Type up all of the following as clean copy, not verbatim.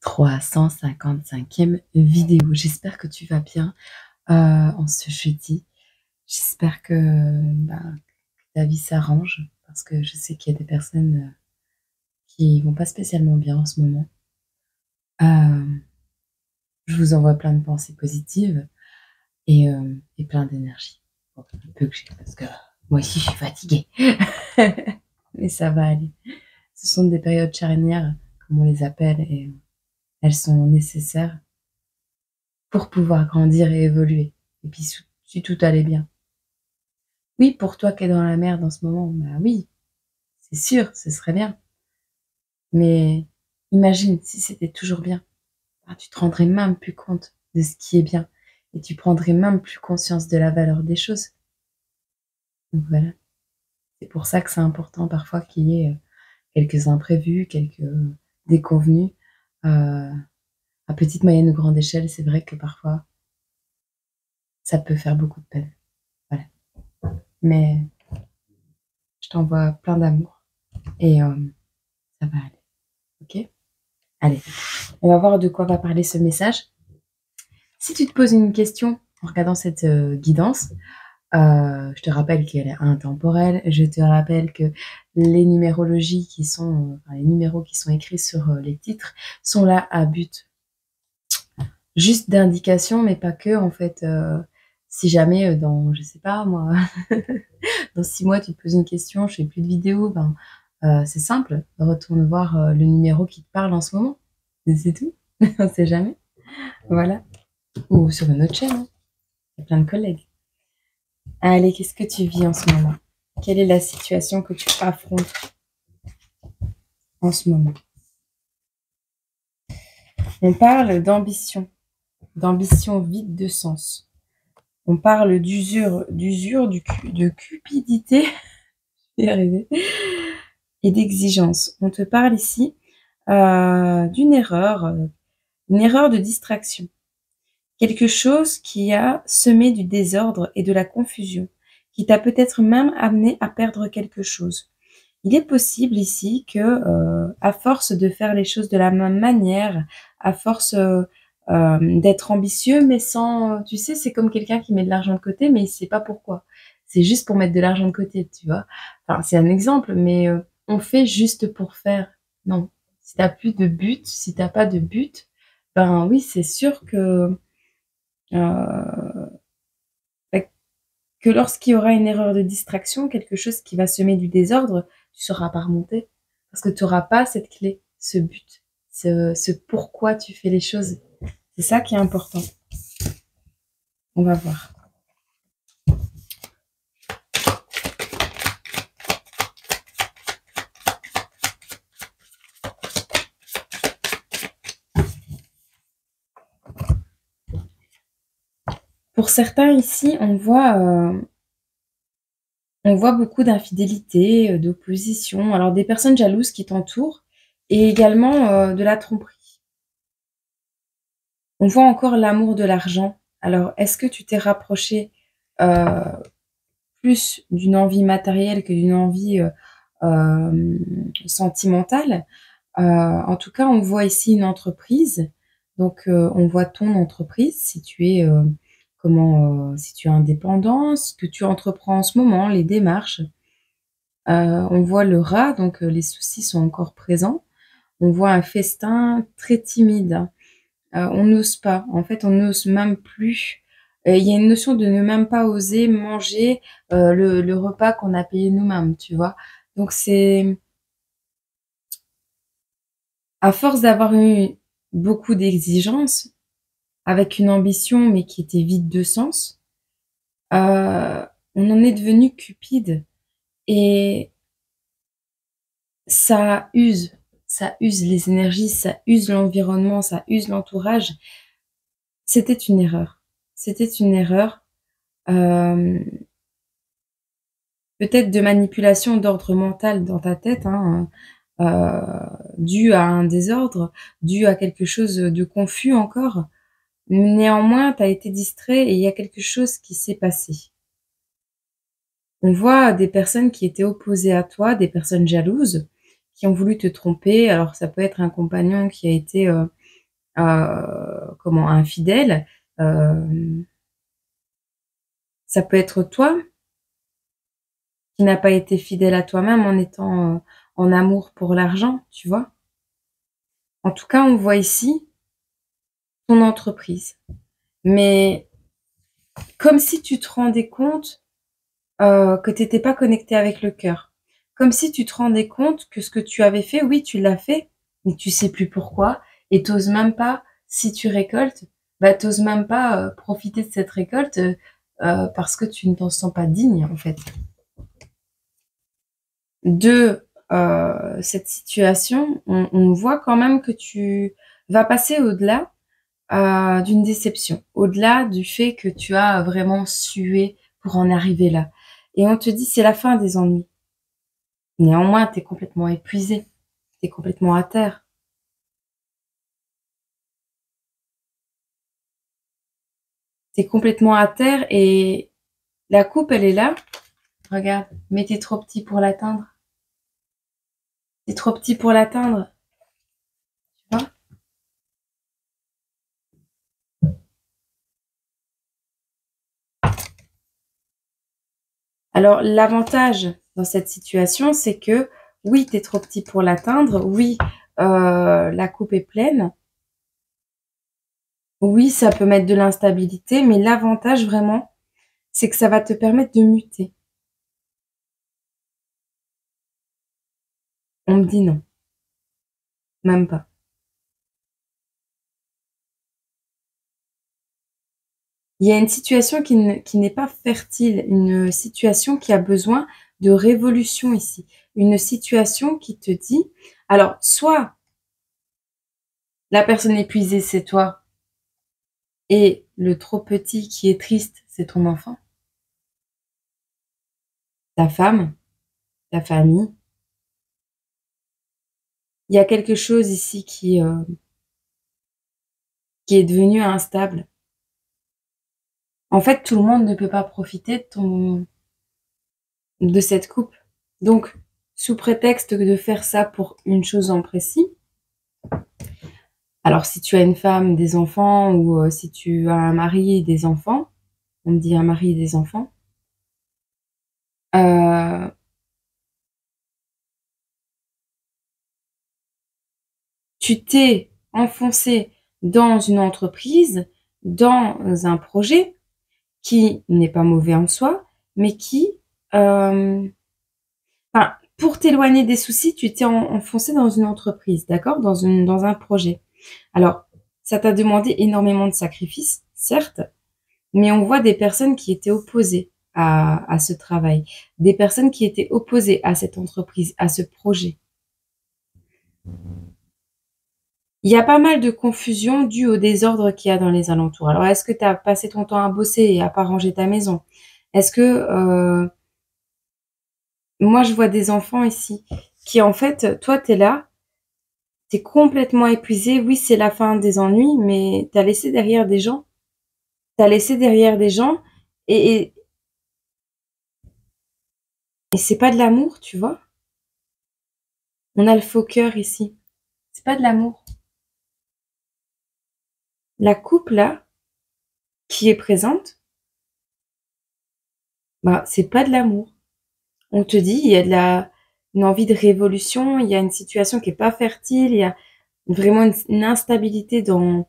355e vidéo. J'espère que tu vas bien, en ce jeudi. J'espère que, ta vie s'arrange parce que je sais qu'il y a des personnes, qui vont pas spécialement bien en ce moment. Hem, je vous envoie plein de pensées positives et plein d'énergie. Bon, le peu que j'ai parce que moi aussi je suis fatiguée. Mais ça va aller. Ce sont des périodes charnières, comme on les appelle et elles sont nécessaires pour pouvoir grandir et évoluer et puis si tout allait bien. Oui, pour toi qui es dans la merde en ce moment, bah oui, c'est sûr, ce serait bien. Mais imagine si c'était toujours bien. Bah, tu te rendrais même plus compte de ce qui est bien et tu prendrais même plus conscience de la valeur des choses. Donc voilà, c'est pour ça que c'est important parfois qu'il y ait, quelques imprévus, quelques déconvenus, heu, à petite, moyenne ou grande échelle. C'est vrai que parfois, ça peut faire beaucoup de peine. Voilà, mais je t'envoie plein d'amour et ça va aller, OK? Allez, on va voir de quoi va parler ce message. Si tu te poses une question en regardant cette, guidance, je te rappelle qu'elle est intemporelle. Je te rappelle que les numérologies qui sont, enfin les numéros qui sont écrits sur, les titres sont là à but juste d'indication, mais pas que en fait, si jamais, dans je sais pas moi, dans 6 mois tu te poses une question, je fais plus de vidéos, ben, c'est simple, retourne voir, le numéro qui te parle en ce moment et c'est tout. On sait jamais. Voilà, ou sur une autre chaîne, hein, il y a plein de collègues. Allez, qu'est-ce que tu vis en ce moment? Quelle est la situation que tu affrontes en ce moment? On parle d'ambition vide de sens. On parle d'usure, de cupidité, je vais y arriver, et d'exigence. On te parle ici d'une une erreur de distraction. Quelque chose qui a semé du désordre et de la confusion, qui t'a peut-être même amené à perdre quelque chose. Il est possible ici que, à force de faire les choses de la même manière, à force, d'être ambitieux, mais sans, tu sais, c'est comme quelqu'un qui met de l'argent de côté, mais il sait pas pourquoi. C'est juste pour mettre de l'argent de côté, tu vois? Enfin, c'est un exemple, mais, on fait juste pour faire. Non. Si tu as plus de but, si tu as pas de but, ben oui, c'est sûr heu, bah, que lorsqu'il y aura une erreur de distraction, quelque chose qui va semer du désordre, tu sauras pas remonter. Parce que tu auras pas cette clé, ce but, ce pourquoi tu fais les choses. C'est ça qui est important. On va voir. Pour certains ici, on voit beaucoup d'infidélité, d'opposition, alors des personnes jalouses qui t'entourent et également, de la tromperie. On voit encore l'amour de l'argent. Alors est-ce que tu t'es rapproché, heu, plus d'une envie matérielle que d'une envie, sentimentale? En tout cas, on voit ici une entreprise, donc on voit ton entreprise, si tu es, si tu es indépendant, ce que tu entreprends en ce moment, les démarches. On voit le rat, donc les soucis sont encore présents. On voit un festin très timide. On n'ose pas. En fait, on n'ose même plus. Il y a une notion de ne même pas oser manger, le repas qu'on a payé nous-mêmes, tu vois? Donc c'est à force d'avoir eu beaucoup d'exigences, avec une ambition, mais qui était vide de sens, on en est devenu cupide et ça use les énergies, ça use l'environnement, ça use l'entourage. C'était une erreur. C'était une erreur, hem, peut-être de manipulation d'ordre mental dans ta tête, hein, due à un désordre, due à quelque chose, de confus encore. Néanmoins, tu as été distrait et il y a quelque chose qui s'est passé. On voit des personnes qui étaient opposées à toi, des personnes jalouses, qui ont voulu te tromper. Alors ça peut être un compagnon qui a été, comment, infidèle, ça peut être toi qui n'as pas été fidèle à toi-même en étant, en amour pour l'argent, tu vois? En tout cas, on voit ici ton entreprise, mais comme si tu te rendais compte, que tu étais pas connecté avec le cœur. Comme si tu te rendais compte que ce que tu avais fait, oui, tu l'as fait, mais tu sais plus pourquoi et tu oses même pas, si tu récoltes, bah, tu oses même pas, profiter de cette récolte, parce que tu ne t'en sens pas digne, en fait. De, cette situation, on voit quand même que tu vas passer au-delà, d'une déception, au-delà du fait que tu as vraiment sué pour en arriver là et on te dit: «C'est la fin des ennuis». Néanmoins, tu es complètement épuisé, tu es complètement à terre. Tu es complètement à terre et la coupe, elle est là. Regarde, mais tu es trop petit pour l'atteindre. Tu es trop petit pour l'atteindre, tu vois? Alors l'avantage dans cette situation, c'est que oui, tu es trop petit pour l'atteindre, oui, la coupe est pleine, oui, ça peut mettre de l'instabilité, mais l'avantage vraiment, c'est que ça va te permettre de muter. On me dit non, même pas. Il y a une situation qui n'est pas fertile, une situation qui a besoin de révolution ici. Une situation qui te dit alors soit la personne épuisée, c'est toi et le trop petit qui est triste, c'est ton enfant, ta femme, ta famille. Il y a quelque chose ici qui est devenu instable. En fait, tout le monde ne peut pas profiter de cette coupe. Donc, sous prétexte de faire ça pour une chose en précis, alors si tu as une femme, des enfants ou si tu as un mari et des enfants, on me dit un mari et des enfants, heu, tu t'es enfoncé dans une entreprise, dans un projet qui n'est pas mauvais en soi, mais qui, hem, enfin, pour t'éloigner des soucis, tu t'es enfoncé dans une entreprise, d'accord? Dans un projet. Alors, ça t'a demandé énormément de sacrifices, certes, mais on voit des personnes qui étaient opposées à ce travail, des personnes qui étaient opposées à cette entreprise, à ce projet. Il y a pas mal de confusion due au désordre qu'il y a dans les alentours. Alors, est-ce que tu as passé ton temps à bosser et à pas ranger ta maison? Est-ce que, moi, je vois des enfants ici qui, en fait, toi, tu es là, tu es complètement épuisé. Oui, c'est la fin des ennuis, mais tu as laissé derrière des gens. Tu as laissé derrière des gens et et et c'est pas de l'amour, tu vois? On a le faux cœur ici. C'est pas de l'amour. La coupe là, qui est présente, bah, c'est pas de l'amour. On te dit, il y a de la une envie de révolution, il y a une situation qui est pas fertile, il y a vraiment une instabilité dans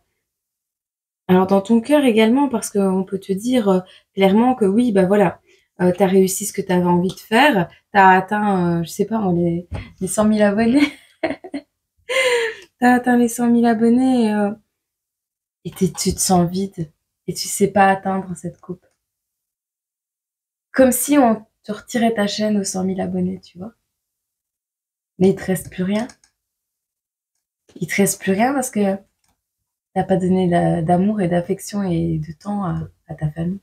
alors dans ton cœur également parce qu'on peut te dire, clairement que oui, bah, voilà, tu as réussi ce que tu avais envie de faire, tu as atteint, je sais pas moi les 100 000 abonnés. Tu as atteint les 100 000 abonnés et tu te sens vide et tu sais pas atteindre cette coupe. Comme si on te retirait ta chaîne aux 100 000 abonnés, tu vois? Mais il te reste plus rien. Il te reste plus rien parce que tu pas donné d'amour et d'affection et de temps à ta famille.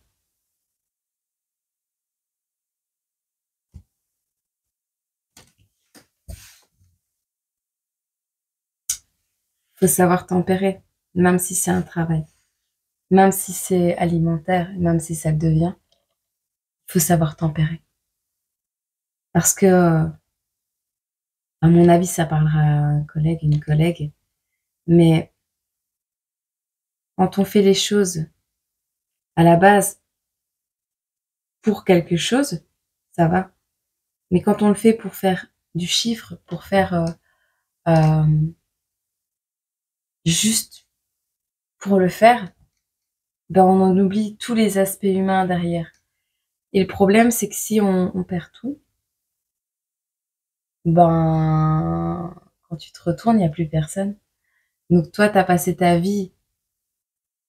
Faut savoir tempérer, même si c'est un travail, même si c'est alimentaire, même si ça le devient, faut savoir tempérer. Parce que, à mon avis, ça parlera à un collègue, une collègue, mais Quand on fait les choses à la base pour quelque chose, ça va. Mais quand on le fait pour faire du chiffre, pour faire juste pour le faire, ben on en oublie tous les aspects humains derrière. Et le problème, c'est que si on perd tout, ben quand tu te retournes, il n'y a plus personne. Donc toi, tu as passé ta vie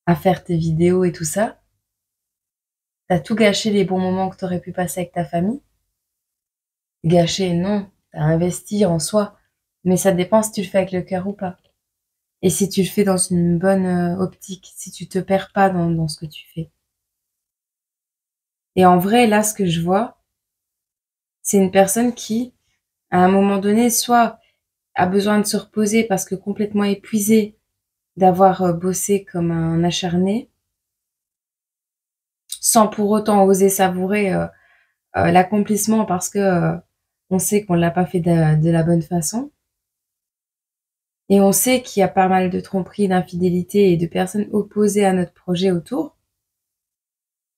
à faire tes vidéos et tout ça. Tu as tout gâché les bons moments que tu aurais pu passer avec ta famille. Gâché, non. Tu as investi en soi. Mais ça dépend si tu le fais avec le cœur ou pas. Et si tu le fais dans une bonne optique, si tu te perds pas dans ce que tu fais. Et en vrai, là, ce que je vois, c'est une personne qui, à un moment donné, soit a besoin de se reposer parce que complètement épuisée d'avoir bossé comme un acharné, sans pour autant oser savourer l'accomplissement parce que on sait qu'on l'a pas fait de la bonne façon. Et on sait qu'il y a pas mal de tromperies, d'infidélités et de personnes opposées à notre projet autour.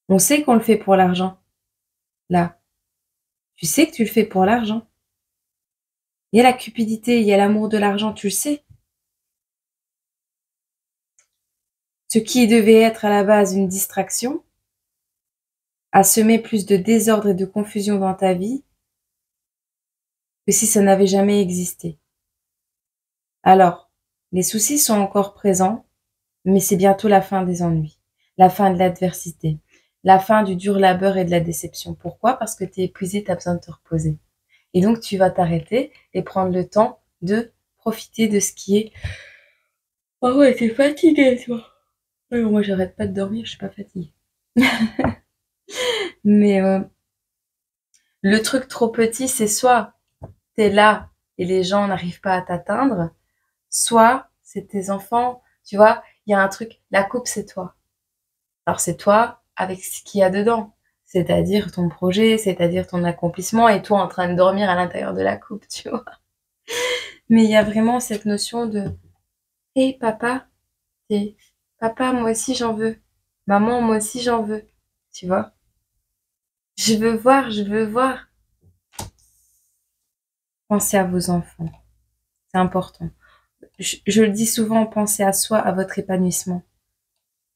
On sait qu'on le fait pour l'argent. Là, tu sais que tu le fais pour l'argent. Il y a la cupidité, il y a l'amour de l'argent, tu le sais. Ce qui devait être à la base une distraction a semé plus de désordre et de confusion dans ta vie que si ça n'avait jamais existé. Alors, les soucis sont encore présents, mais c'est bientôt la fin des ennuis, la fin de l'adversité, la fin du dur labeur et de la déception. Pourquoi? Parce que tu es épuisé, tu as besoin de te reposer. Et donc, tu vas t'arrêter et prendre le temps de profiter de ce qui est... Oh ouais, t'es fatiguée, toi. Moi, j'arrête pas de dormir, je suis pas fatiguée. Mais le truc trop petit, c'est soit t'es là et les gens n'arrivent pas à t'atteindre, soit c'est tes enfants, tu vois, il y a un truc, la coupe, c'est toi. Alors c'est toi avec ce qu'il y a dedans, c'est-à-dire ton projet, c'est-à-dire ton accomplissement et toi en train de dormir à l'intérieur de la coupe, tu vois. Mais il y a vraiment cette notion de hé papa, et papa, moi aussi j'en veux. Maman, moi aussi j'en veux. Tu vois? Je veux voir, je veux voir. Pensez à vos enfants. C'est important. Je le dis souvent, pensez à soi, à votre épanouissement.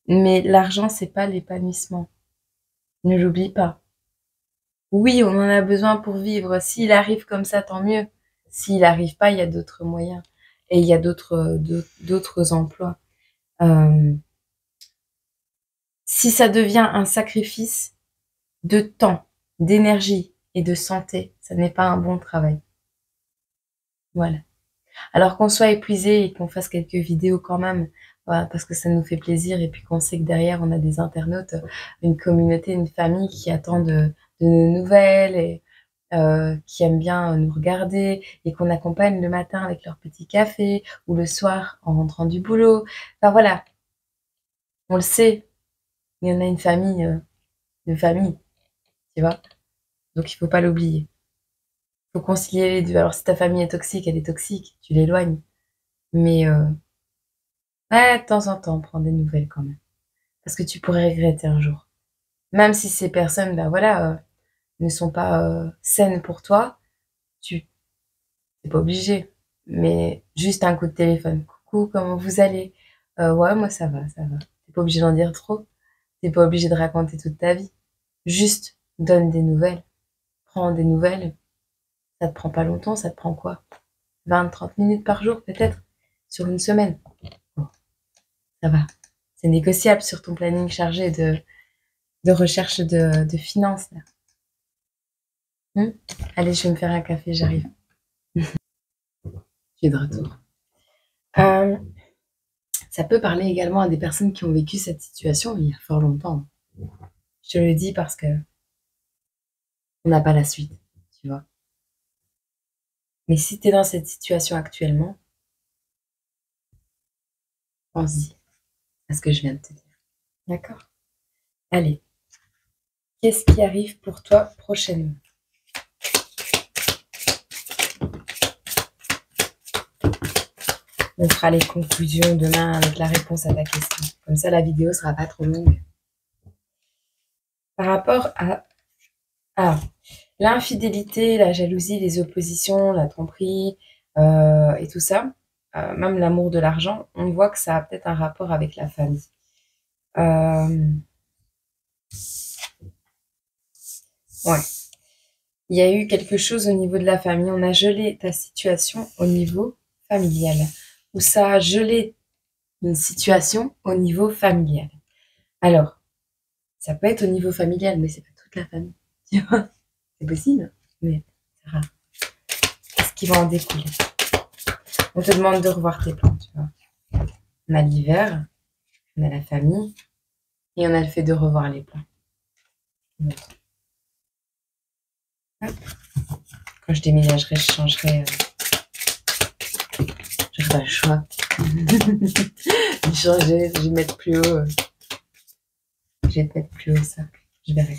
Mais l'argent, c'est pas l'épanouissement. Ne l'oublie pas. Oui, on en a besoin pour vivre. S'il arrive comme ça, tant mieux. S'il arrive pas, il y a d'autres moyens. Et il y a d'autres emplois. Euh, si ça devient un sacrifice de temps, d'énergie et de santé, ça n'est pas un bon travail. Voilà. Alors qu'on soit épuisé et qu'on fasse quelques vidéos quand même, voilà, parce que ça nous fait plaisir et puis qu'on sait que derrière on a des internautes, une communauté, une famille qui attend de nos nouvelles et qui aiment bien nous regarder et qu'on accompagne le matin avec leur petit café ou le soir en rentrant du boulot. Enfin voilà, on le sait, mais on a une famille, tu vois. Donc il faut pas l'oublier. Il faut concilier les deux. Alors si ta famille est toxique, elle est toxique, tu l'éloignes. Mais ouais, de temps en temps, prends des nouvelles quand même. Parce que tu pourrais regretter un jour. Même si ces personnes, ben voilà, ne sont pas saines pour toi, tu t'es pas obligé. Mais juste un coup de téléphone. Coucou, comment vous allez? Ouais, moi ça va, ça va. T'es pas obligé d'en dire trop. T'es pas obligé de raconter toute ta vie. Juste donne des nouvelles. Prends des nouvelles. Ça te prend pas longtemps, ça te prend quoi? 20-30 minutes par jour peut-être? Sur une semaine. Bon, ça va. C'est négociable sur ton planning chargé de recherche de finances. Là. Allez, je vais me faire un café, j'arrive. Je suis de retour. Euh, ça peut parler également à des personnes qui ont vécu cette situation il y a fort longtemps. Je te le dis parce que on n'a pas la suite, tu vois. Mais si tu es dans cette situation actuellement, pense-y à ce que je viens de te dire. D'accord? Allez, qu'est-ce qui arrive pour toi prochainement? On fera les conclusions demain avec la réponse à ta question. Comme ça, la vidéo sera pas trop longue. Par rapport à l'infidélité, la jalousie, les oppositions, la tromperie et tout ça, même l'amour de l'argent, on voit que ça a peut-être un rapport avec la famille. Ouais. Il y a eu quelque chose au niveau de la famille. On a gelé ta situation au niveau familial. Ou ça a gelé une situation au niveau familial. Alors, ça peut être au niveau familial, mais c'est pas toute la famille. Tu vois, c'est possible, mais c'est rare. Qu'est-ce qui va en découler? On te demande de revoir tes plans, tu vois. On a l'hiver, on a la famille, et on a le fait de revoir les plans. Quand je déménagerai, je changerai. J'aurai pas le choix. Je changer, je vais mettre plus haut. Je vais te mettre plus haut ça. Je verrai.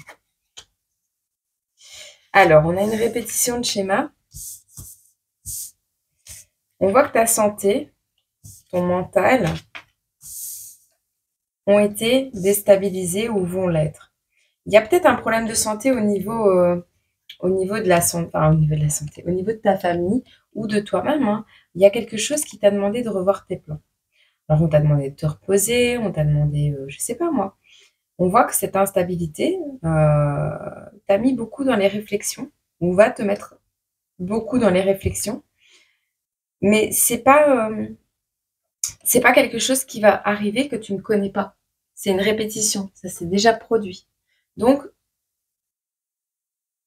Alors, on a une répétition de schéma. On voit que ta santé, ton mental, ont été déstabilisés ou vont l'être. Il y a peut-être un problème de santé au niveau de la santé, enfin, au niveau de ta famille ou de toi-même. Hein. Il y a quelque chose qui t'a demandé de revoir tes plans. Alors, on t'a demandé de te reposer, on t'a demandé, je sais pas moi. On voit que cette instabilité t'a mis beaucoup dans les réflexions. On va te mettre beaucoup dans les réflexions. Mais c'est pas quelque chose qui va arriver que tu ne connais pas. C'est une répétition. Ça s'est déjà produit. Donc,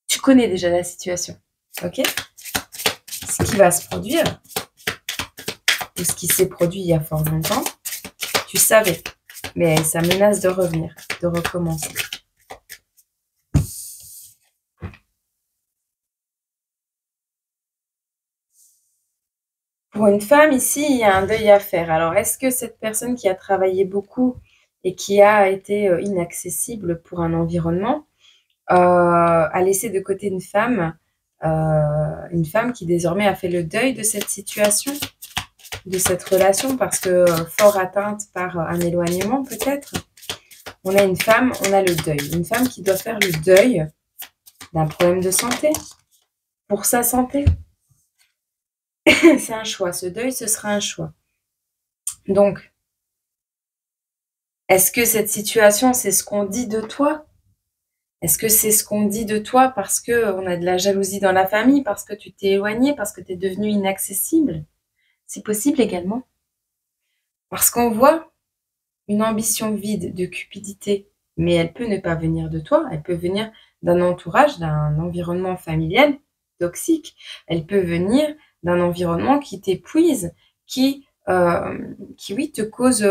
tu connais déjà la situation. Ok? Ce qui va se produire, ou ce qui s'est produit il y a fort longtemps, tu savais. Mais ça menace de revenir, de recommencer. Pour une femme, ici, il y a un deuil à faire. Alors, est-ce que cette personne qui a travaillé beaucoup et qui a été inaccessible pour un environnement a laissé de côté une femme qui désormais a fait le deuil de cette situation, de cette relation, parce que fort atteinte par un éloignement peut-être. On a une femme, on a le deuil. Une femme qui doit faire le deuil d'un problème de santé, pour sa santé. C'est un choix. Ce deuil, ce sera un choix. Donc, est-ce que cette situation, c'est ce qu'on dit de toi? Est-ce que c'est ce qu'on dit de toi parce qu'on a de la jalousie dans la famille, parce que tu t'es éloigné, parce que tu es devenu inaccessible? C'est possible également. Parce qu'on voit une ambition vide de cupidité, mais elle peut ne pas venir de toi, elle peut venir d'un entourage, d'un environnement familial toxique. Elle peut venir d'un environnement qui t'épuise, qui oui, te cause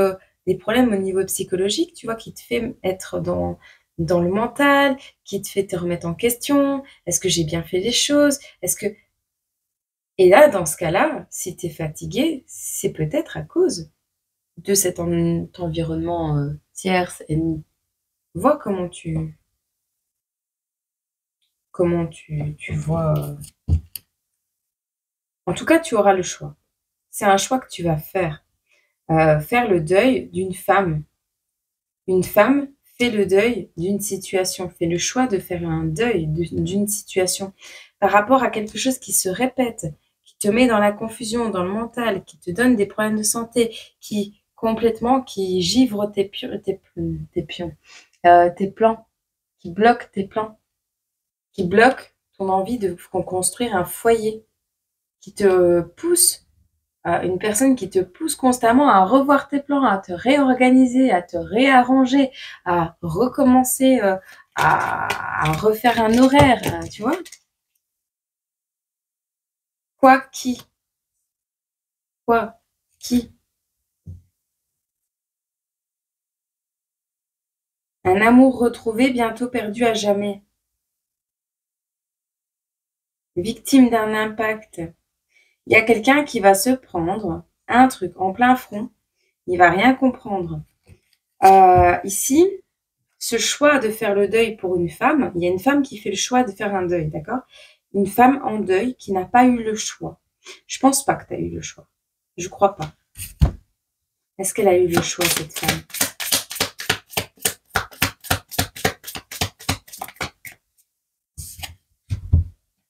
des problèmes au niveau psychologique, tu vois, qui te fait être dans le mental, qui te fait te remettre en question. Est-ce que j'ai bien fait les choses? Et là, dans ce cas-là, si tu es fatigué, c'est peut-être à cause de cet environnement tierce, ennemi. Vois comment tu vois. En tout cas, tu auras le choix. C'est un choix que tu vas faire. Faire le deuil d'une femme. Une femme fait le deuil d'une situation, fait le choix de faire un deuil d'une situation par rapport à quelque chose qui se répète, qui te met dans la confusion, dans le mental, qui te donne des problèmes de santé, qui givre tes plans, qui bloque tes plans, qui bloque ton envie de construire un foyer, qui te pousse, une personne qui te pousse constamment à revoir tes plans, à te réorganiser, à te réarranger, à recommencer, à refaire un horaire, tu vois? Quoi, qui? Un amour retrouvé, bientôt perdu à jamais. Victime d'un impact. Il y a quelqu'un qui va se prendre un truc en plein front, il va rien comprendre. Ici, ce choix de faire le deuil pour une femme, il y a une femme qui fait le choix de faire un deuil, d'accord? Une femme en deuil qui n'a pas eu le choix. Je pense pas que tu as eu le choix. Je crois pas. Est-ce qu'elle a eu le choix, cette femme?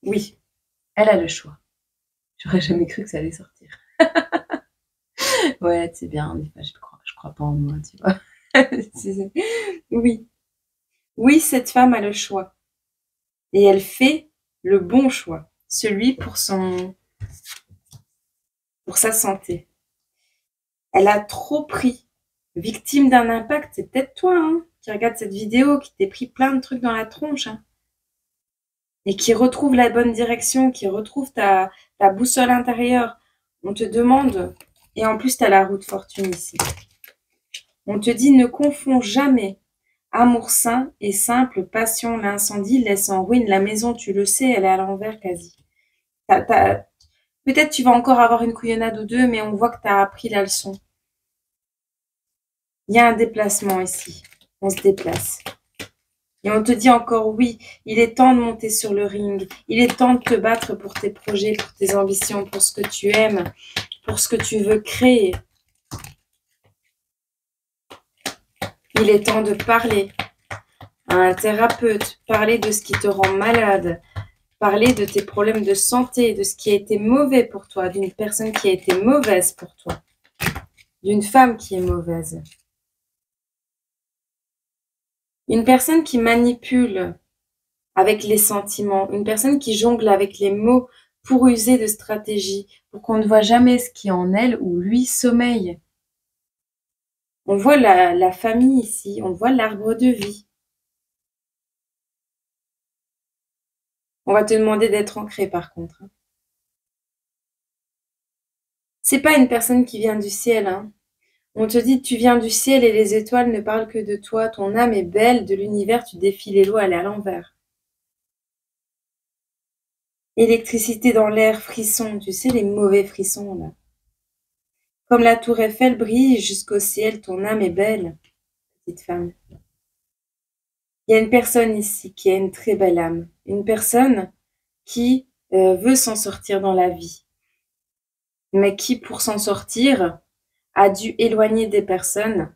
Oui, elle a le choix. J'aurais jamais cru que ça allait sortir. Ouais, c'est bien, des fois, je crois pas en moi, tu vois. Oui. Oui, cette femme a le choix. Et elle fait le bon choix. Celui pour sa santé. Elle a trop pris. Victime d'un impact, c'est peut-être toi, hein, qui regarde cette vidéo, qui t'es pris plein de trucs dans la tronche, hein, et qui retrouve la bonne direction, qui retrouve ta boussole intérieure. On te demande, et en plus, tu as la roue de fortune ici. On te dit, ne confonds jamais amour sain et simple, passion, l'incendie laisse en ruine la maison, tu le sais, elle est à l'envers quasi. Peut-être tu vas encore avoir une couillonnade ou deux, mais on voit que tu as appris la leçon. Il y a un déplacement ici. On se déplace. Et on te dit encore oui, il est temps de monter sur le ring. Il est temps de te battre pour tes projets, pour tes ambitions, pour ce que tu aimes, pour ce que tu veux créer. Il est temps de parler à un thérapeute, parler de ce qui te rend malade, parler de tes problèmes de santé, de ce qui a été mauvais pour toi, d'une personne qui a été mauvaise pour toi, d'une femme qui est mauvaise. Une personne qui manipule avec les sentiments, une personne qui jongle avec les mots pour user de stratégie, pour qu'on ne voit jamais ce qui en elle ou lui sommeille. On voit la famille ici, on voit l'arbre de vie. On va te demander d'être ancré par contre. C'est pas une personne qui vient du ciel, hein. On te dit tu viens du ciel et les étoiles ne parlent que de toi, ton âme est belle, de l'univers tu défies les lois, elle est à l'envers. Électricité dans l'air, frisson, tu sais les mauvais frissons là. Comme la tour Eiffel brille jusqu'au ciel, ton âme est belle, petite femme. Il y a une personne ici qui a une très belle âme, une personne qui veut s'en sortir dans la vie, mais qui pour s'en sortir a dû éloigner des personnes.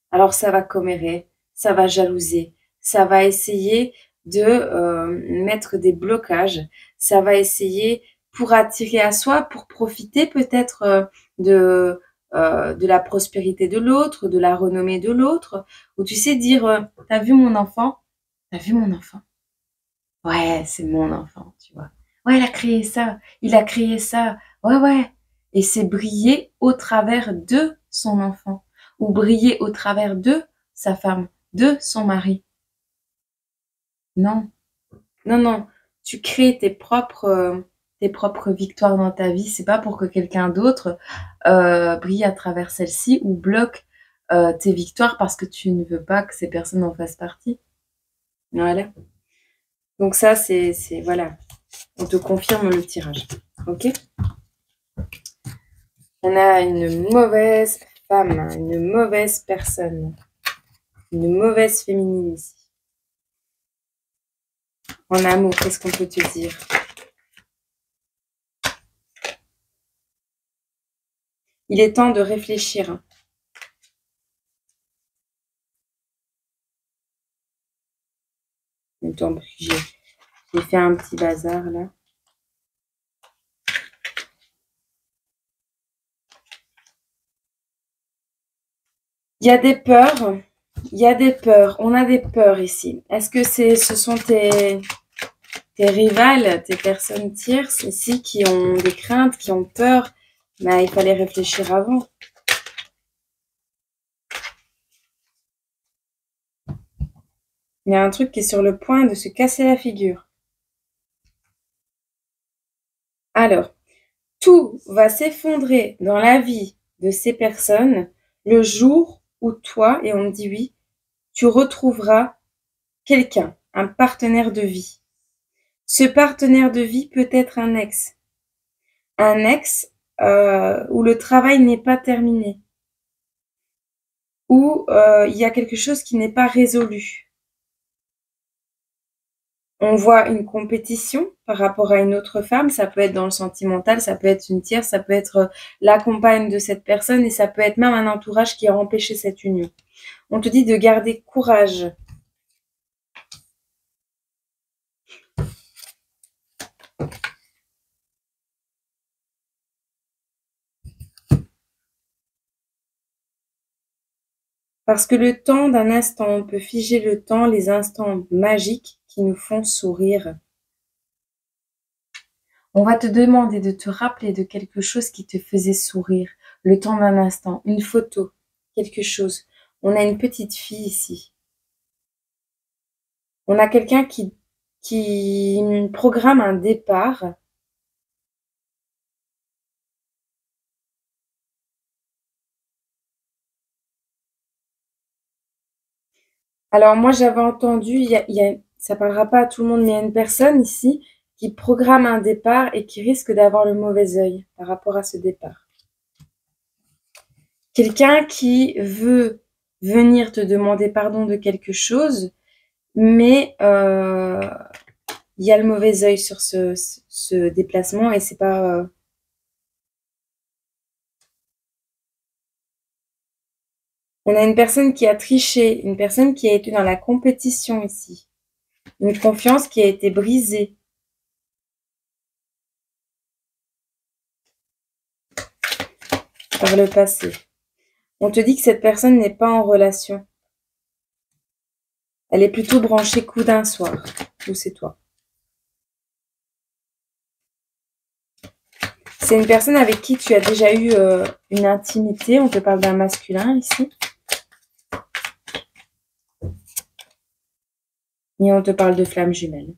Alors ça va commérer, ça va jalouser, ça va essayer de mettre des blocages, ça va essayer pour attirer à soi, pour profiter peut-être de la prospérité de l'autre, de la renommée de l'autre, ou tu sais dire, t'as vu mon enfant? T'as vu mon enfant? Ouais, c'est mon enfant, tu vois. Ouais, il a créé ça, ouais, ouais. Et c'est briller au travers de son enfant, ou briller au travers de sa femme, de son mari. Non, non, non. Tu crées tes propres victoires dans ta vie. C'est pas pour que quelqu'un d'autre brille à travers celle-ci ou bloque tes victoires parce que tu ne veux pas que ces personnes en fassent partie. Voilà. Donc ça, voilà. On te confirme le tirage. Ok? On a une mauvaise femme, une mauvaise personne, une mauvaise féminine ici. En amour, qu'est-ce qu'on peut te dire? Il est temps de réfléchir. Attends, j'ai fait un petit bazar là. Il y a des peurs. Il y a des peurs. On a des peurs ici. Est-ce que ce sont tes rivales, tes personnes tierces ici qui ont des craintes, qui ont peur? Mais il fallait réfléchir avant. Il y a un truc qui est sur le point de se casser la figure. Alors, tout va s'effondrer dans la vie de ces personnes le jour où toi, et on me dit oui, tu retrouveras quelqu'un, un partenaire de vie. Ce partenaire de vie peut être un ex où le travail n'est pas terminé, où il y a quelque chose qui n'est pas résolu. On voit une compétition par rapport à une autre femme. Ça peut être dans le sentimental, ça peut être une tierce, ça peut être la compagne de cette personne et ça peut être même un entourage qui a empêché cette union. On te dit de garder courage. Parce que le temps d'un instant, on peut figer le temps, les instants magiques qui nous font sourire. On va te demander de te rappeler de quelque chose qui te faisait sourire, le temps d'un instant, une photo, quelque chose. On a une petite fille ici. On a quelqu'un qui programme un départ. Alors moi j'avais entendu, ça parlera pas à tout le monde, mais il y a une personne ici qui programme un départ et qui risque d'avoir le mauvais œil par rapport à ce départ. Quelqu'un qui veut venir te demander pardon de quelque chose, mais il y a le mauvais œil sur ce déplacement et c'est pas... On a une personne qui a triché, une personne qui a été dans la compétition ici. Une confiance qui a été brisée. Par le passé. On te dit que cette personne n'est pas en relation. Elle est plutôt branchée coup d'un soir. Ou c'est toi. C'est une personne avec qui tu as déjà eu une intimité. On te parle d'un masculin ici. Et on te parle de flamme jumelle.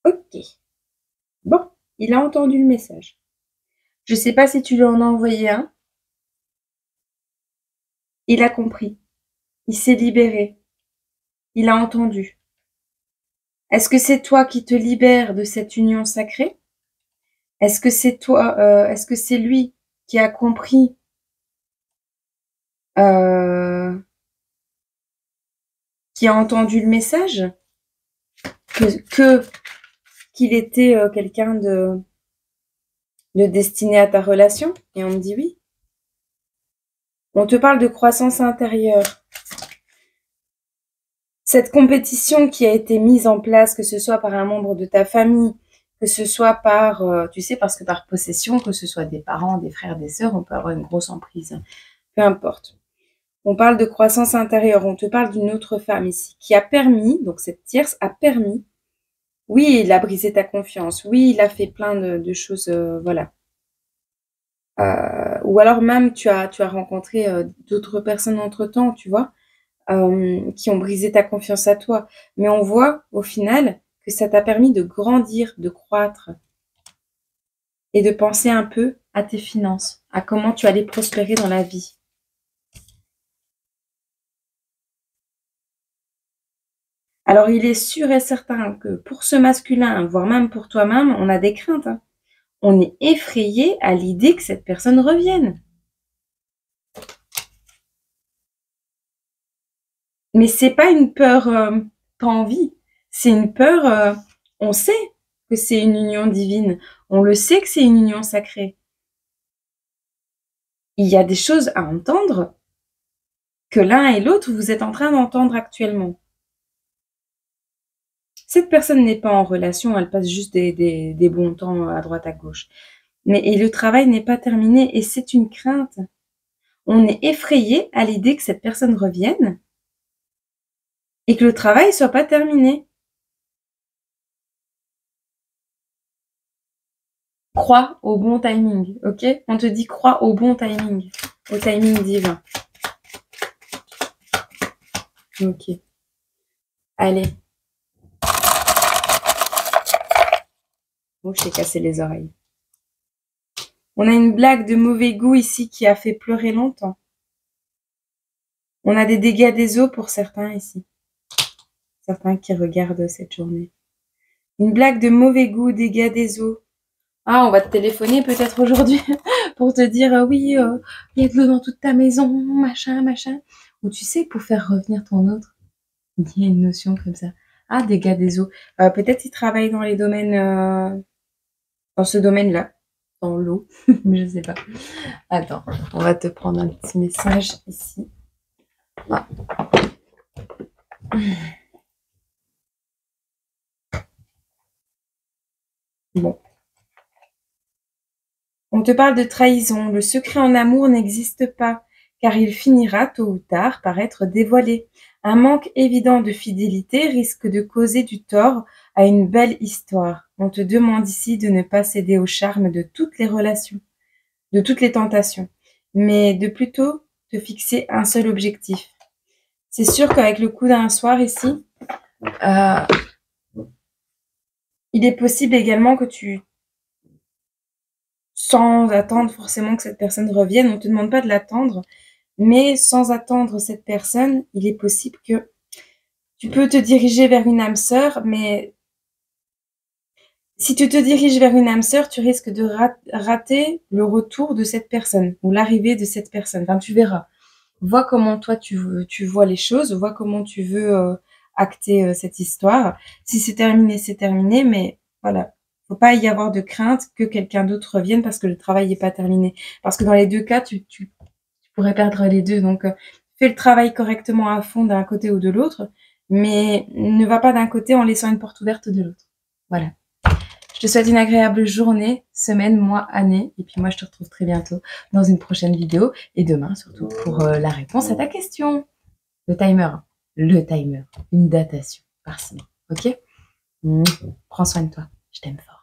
Ok. Bon, il a entendu le message. Je ne sais pas si tu lui en as envoyé un. Il a compris. Il s'est libéré. Il a entendu. Est-ce que c'est toi qui te libères de cette union sacrée? Est-ce que c'est toi, est-ce que c'est lui qui a compris qui a entendu le message qu'il était quelqu'un de destiné à ta relation? Et on me dit oui. On te parle de croissance intérieure. Cette compétition qui a été mise en place, que ce soit par un membre de ta famille, que ce soit par, tu sais, parce que par possession, que ce soit des parents, des frères, des sœurs, on peut avoir une grosse emprise. Peu importe. On parle de croissance intérieure. On te parle d'une autre femme ici qui a permis, donc cette tierce a permis. Oui, il a brisé ta confiance. Oui, il a fait plein de choses, voilà. Ou alors même tu as rencontré d'autres personnes entre-temps, tu vois, qui ont brisé ta confiance à toi. Mais on voit au final que ça t'a permis de grandir, de croître et de penser un peu à tes finances, à comment tu allais prospérer dans la vie. Alors il est sûr et certain que pour ce masculin, voire même pour toi-même, on a des craintes, hein. On est effrayé à l'idée que cette personne revienne. Mais c'est pas une peur pas envie, c'est une peur, on sait que c'est une union divine, on le sait que c'est une union sacrée. Il y a des choses à entendre que l'un et l'autre vous êtes en train d'entendre actuellement. Cette personne n'est pas en relation, elle passe juste des bons temps à droite à gauche. Et le travail n'est pas terminé et c'est une crainte. On est effrayé à l'idée que cette personne revienne et que le travail soit pas terminé. Crois au bon timing, ok? On te dit crois au bon timing, au timing divin. Ok. Allez. Oh, je t'ai cassé les oreilles. On a une blague de mauvais goût ici qui a fait pleurer longtemps. On a des dégâts des eaux pour certains ici. Certains qui regardent cette journée. Une blague de mauvais goût, dégâts des eaux. Ah, on va te téléphoner peut-être aujourd'hui pour te dire oui, il y a de l'eau dans toute ta maison, machin, machin. Ou tu sais, pour faire revenir ton autre, il y a une notion comme ça. Ah, dégâts des eaux. Peut-être il travaille dans les domaines, dans ce domaine-là, dans l'eau, mais je sais pas. Attends, on va te prendre un petit message ici. Ah. Bon. On te parle de trahison. Le secret en amour n'existe pas, car il finira tôt ou tard par être dévoilé. Un manque évident de fidélité risque de causer du tort à une belle histoire. On te demande ici de ne pas céder au charme de toutes les relations, de toutes les tentations, mais de plutôt te fixer un seul objectif. C'est sûr qu'avec le coup d'un soir ici, il est possible également que tu, sans attendre forcément que cette personne revienne, on te demande pas de l'attendre, mais sans attendre cette personne, il est possible que tu peux te diriger vers une âme sœur, mais si tu te diriges vers une âme sœur, tu risques de rater le retour de cette personne ou l'arrivée de cette personne. Enfin, tu verras. Vois comment toi tu vois les choses, vois comment tu veux acter cette histoire. Si c'est terminé, mais voilà. Faut pas y avoir de crainte que quelqu'un d'autre revienne parce que le travail n'est pas terminé. Parce que dans les deux cas, tu pourrais perdre les deux. Donc, fais le travail correctement à fond d'un côté ou de l'autre, mais ne va pas d'un côté en laissant une porte ouverte de l'autre. Voilà. Je te souhaite une agréable journée, semaine, mois, année. Et puis moi, je te retrouve très bientôt dans une prochaine vidéo. Et demain, surtout, pour la réponse à ta question. Le timer. Le timer. Une datation par-ci. Ok. Prends soin de toi. Je t'aime fort.